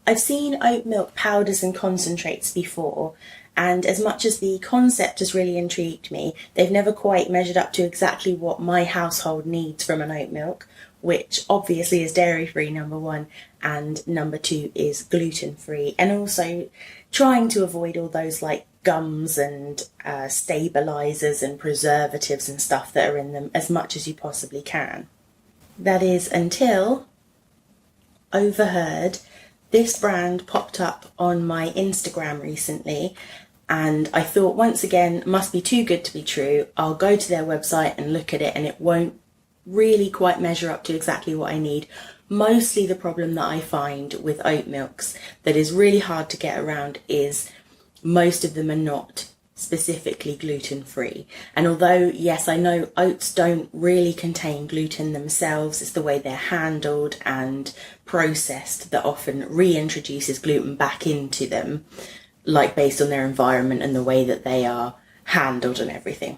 I've seen oat milk powders and concentrates before, and as much as the concept has really intrigued me, they've never quite measured up to exactly what my household needs from an oat milk, which obviously is dairy-free, number one, and number two is gluten-free, and also trying to avoid all those like gums and stabilizers and preservatives and stuff that are in them as much as you possibly can. That is until Overherd. This brand popped up on my Instagram recently, and I thought, once again, must be too good to be true. I'll go to their website and look at it, and it won't really quite measure up to exactly what I need. Mostly the problem that I find with oat milks that is really hard to get around is most of them are not specifically gluten-free. And although, yes, I know oats don't really contain gluten themselves, it's the way they're handled and processed that often reintroduces gluten back into them, like based on their environment and the way that they are handled and everything.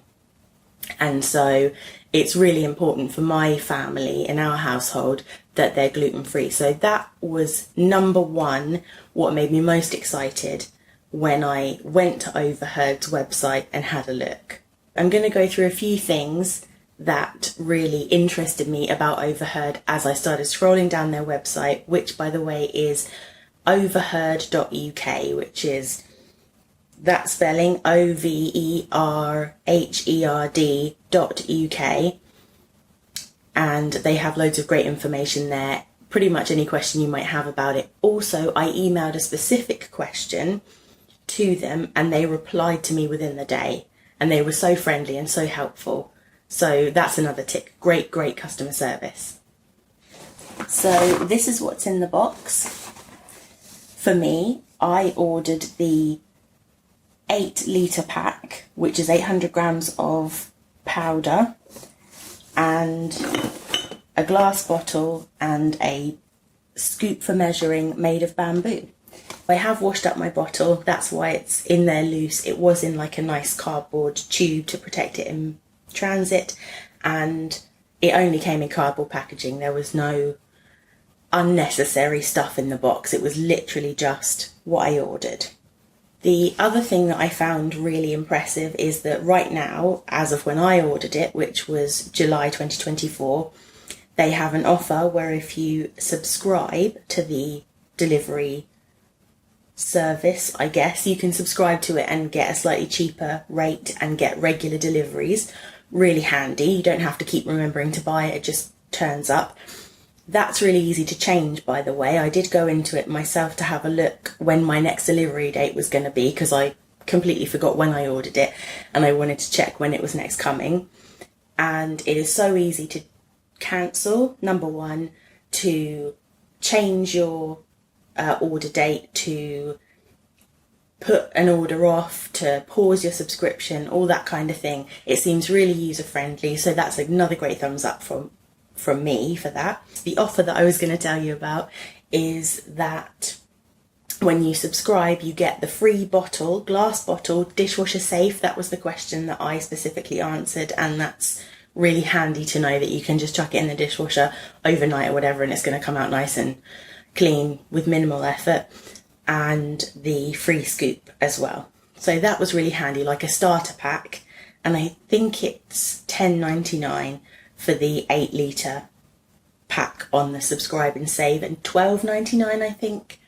And so it's really important for my family in our household that they're gluten-free. So that was number one, what made me most excited when I went to Overherd's website and had a look. I'm going to go through a few things that really interested me about Overherd as I started scrolling down their website, which, by the way, is overherd.uk, which is that spelling, overherd.uk, and they have loads of great information there, pretty much any question you might have about it. Also, I emailed a specific question to them and they replied to me within the day, and they were so friendly and so helpful. So that's another tick. Great customer service. So this is what's in the box. For me, I ordered the 8-litre pack, which is 800 grams of powder and a glass bottle and a scoop for measuring made of bamboo. I have washed up my bottle, that's why it's in there loose. It was in like a nice cardboard tube to protect it in transit, and it only came in cardboard packaging. There was no unnecessary stuff in the box. It was literally just what I ordered. The other thing that I found really impressive is that right now, as of when I ordered it, which was July 2024, they have an offer where if you subscribe to the delivery service, I guess, you can subscribe to it and get a slightly cheaper rate and get regular deliveries. Really handy. You don't have to keep remembering to buy it, it just turns up. That's really easy to change, by the way. I did go into it myself to have a look when my next delivery date was going to be, because I completely forgot when I ordered it and I wanted to check when it was next coming. And it is so easy to cancel, number one, to change your order date, to put an order off, to pause your subscription, all that kind of thing. It seems really user friendly, so that's another great thumbs up from me for that. The offer that I was going to tell you about is that when you subscribe, you get the free bottle, glass bottle, dishwasher safe. That was the question that I specifically answered, and that's really handy to know that you can just chuck it in the dishwasher overnight or whatever and it's going to come out nice and clean with minimal effort, and the free scoop as well. So that was really handy, like a starter pack, and I think it's $10.99 for the 8-litre pack on the subscribe and save, and $12.99 I think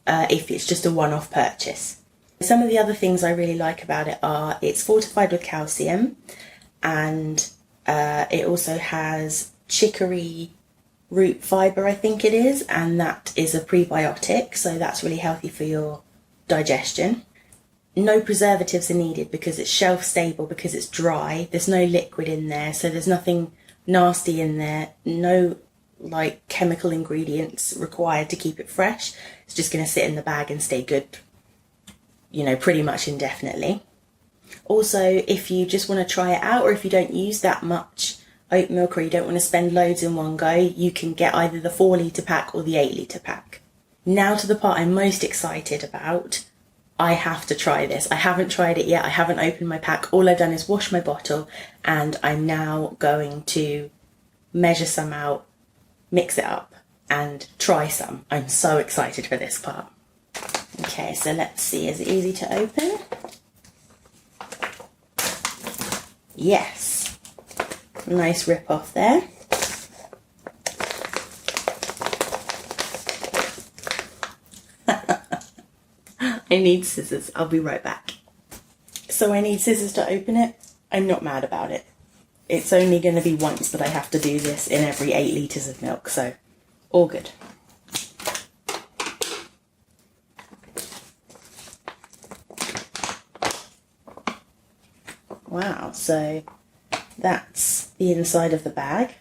if it's just a one-off purchase. Some of the other things I really like about it are it's fortified with calcium, and it also has chicory root fibre, I think it is, and that is a prebiotic, so that's really healthy for your digestion. No preservatives are needed because it's shelf stable, because it's dry. There's no liquid in there, so there's nothing nasty in there. No like chemical ingredients required to keep it fresh. It's just going to sit in the bag and stay good, you know, pretty much indefinitely. Also, if you just want to try it out, or if you don't use that much oat milk or you don't want to spend loads in one go, you can get either the 4-litre pack or the 8-litre pack. Now to the part I'm most excited about. I have to try this. I haven't tried it yet. I haven't opened my pack. All I've done is wash my bottle, and I'm now going to measure some out, mix it up, and try some. I'm so excited for this part. Okay, so let's see, is it easy to open? Yes, nice rip off there. I need scissors, I'll be right back. So I need scissors to open it. I'm not mad about it. It's only going to be once that I have to do this in every 8 litres of milk, so all good. Wow, so that's the inside of the bag.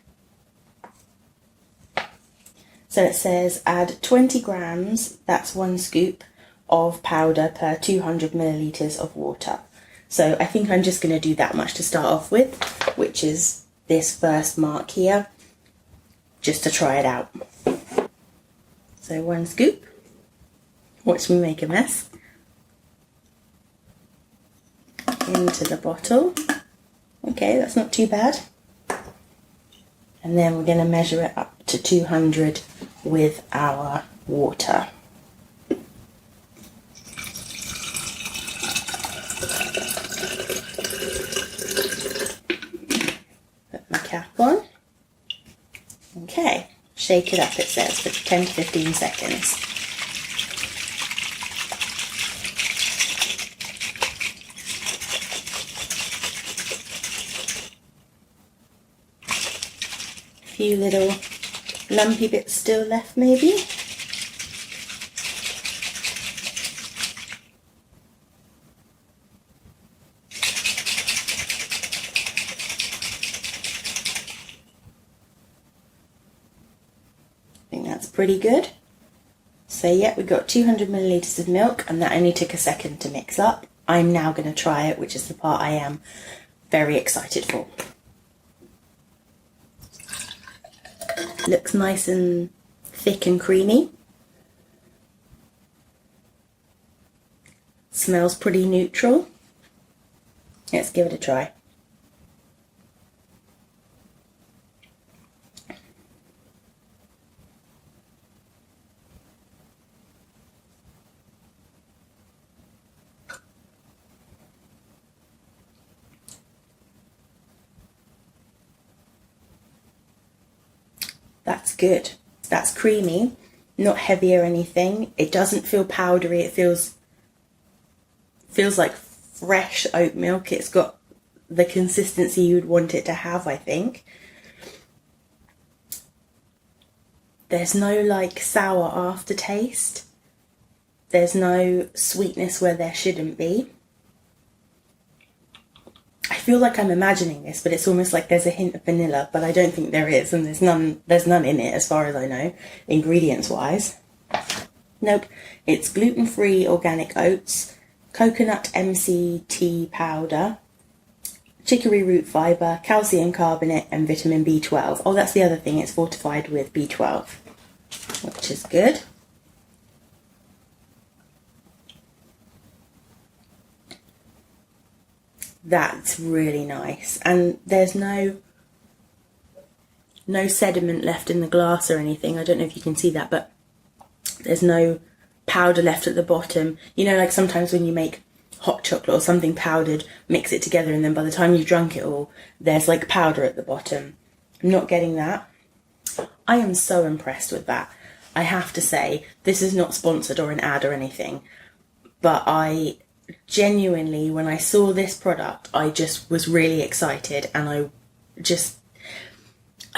So it says add 20 grams, that's 1 scoop, of powder per 200 millilitres of water. So I think I'm just going to do that much to start off with, which is this first mark here, just to try it out. So 1 scoop. Watch me make a mess. Into the bottle. Okay, that's not too bad. And then we're going to measure it up to 200 with our water. Put my cap on. Okay, shake it up, it says, for 10 to 15 seconds. Few little lumpy bits still left maybe. I think that's pretty good. So yeah, we've got 200 millilitres of milk, and that only took a second to mix up. I'm now going to try it, which is the part I am very excited for. Looks nice and thick and creamy. Smells pretty neutral. Let's give it a try. That's good. That's creamy, not heavy or anything. It doesn't feel powdery. It feels like fresh oat milk. It's got the consistency you'd want it to have, I think. There's no like sour aftertaste. There's no sweetness where there shouldn't be. I feel like I'm imagining this, but it's almost like there's a hint of vanilla, but I don't think there is, and there's none in it as far as I know, ingredients wise. Nope, it's gluten-free organic oats, coconut MCT powder, chicory root fibre, calcium carbonate and vitamin B12. Oh, that's the other thing, it's fortified with B12, which is good. That's really nice, and there's no sediment left in the glass or anything. I don't know if you can see that, but there's no powder left at the bottom. You know, like sometimes when you make hot chocolate or something powdered, mix it together, and then by the time you've drunk it all, there's like powder at the bottom. I'm not getting that. I am so impressed with that. I have to say, this is not sponsored or an ad or anything, but I genuinely, when I saw this product, I just was really excited, and I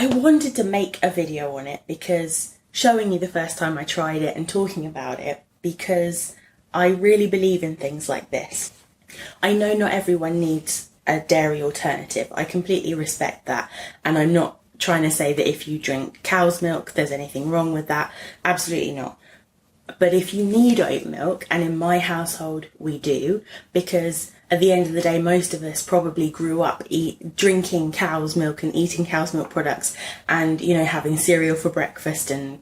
wanted to make a video on it, because showing you the first time I tried it and talking about it, because I really believe in things like this. I know not everyone needs a dairy alternative. I completely respect that, and I'm not trying to say that if you drink cow's milk there's anything wrong with that. Absolutely not. But if you need oat milk, and in my household we do, because at the end of the day most of us probably grew up drinking cow's milk and eating cow's milk products, and you know, having cereal for breakfast and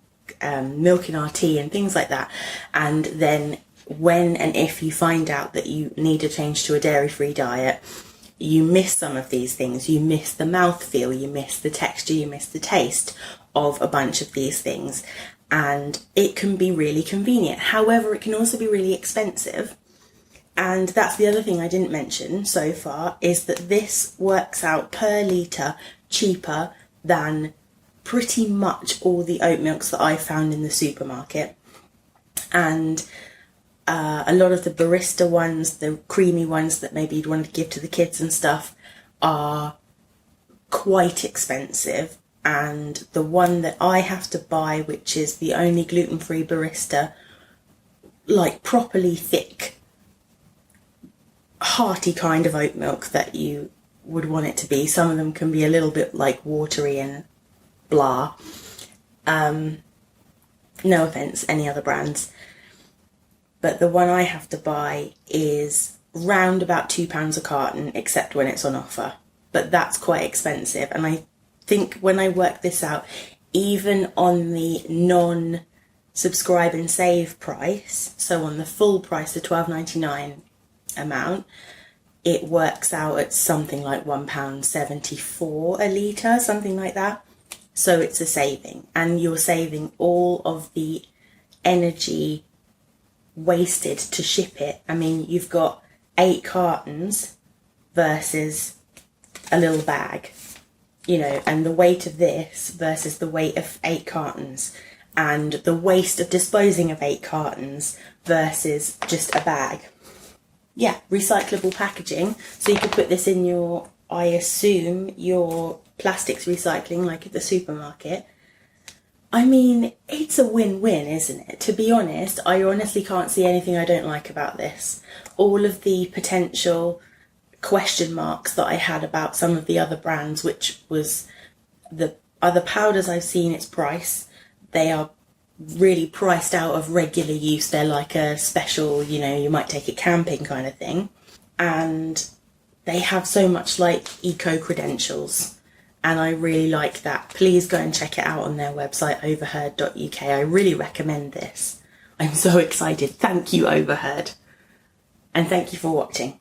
milk in our tea and things like that, and then when and if you find out that you need to change to a dairy-free diet, you miss some of these things. You miss the mouthfeel, you miss the texture, you miss the taste of a bunch of these things, and it can be really convenient. However, it can also be really expensive. And that's the other thing I didn't mention so far, is that this works out per litre cheaper than pretty much all the oat milks that I found in the supermarket. And a lot of the barista ones, the creamy ones that maybe you'd want to give to the kids and stuff, are quite expensive. And the one that I have to buy, which is the only gluten-free barista, like properly thick, hearty kind of oat milk that you would want it to be. Some of them can be a little bit like watery and blah. No offence, any other brands. But the one I have to buy is round about £2 a carton, except when it's on offer. But that's quite expensive. And I think when I work this out, even on the non-subscribe and save price, so on the full price, the £12.99 amount, it works out at something like £1.74 a litre, something like that. So it's a saving, and you're saving all of the energy wasted to ship it. I mean, you've got 8 cartons versus a little bag, you know, and the weight of this versus the weight of 8 cartons, and the waste of disposing of 8 cartons versus just a bag. Yeah, recyclable packaging. So you could put this in your, I assume, your plastics recycling, like at the supermarket. I mean, it's a win-win, isn't it? To be honest, I honestly can't see anything I don't like about this. All of the potential question marks that I had about some of the other brands, which was the other powders I've seen, its price. They are really priced out of regular use. They're like a special, you know, you might take it camping kind of thing. And they have so much like eco credentials. And I really like that. Please go and check it out on their website, overherd.uk. I really recommend this. I'm so excited. Thank you, Overherd. And thank you for watching.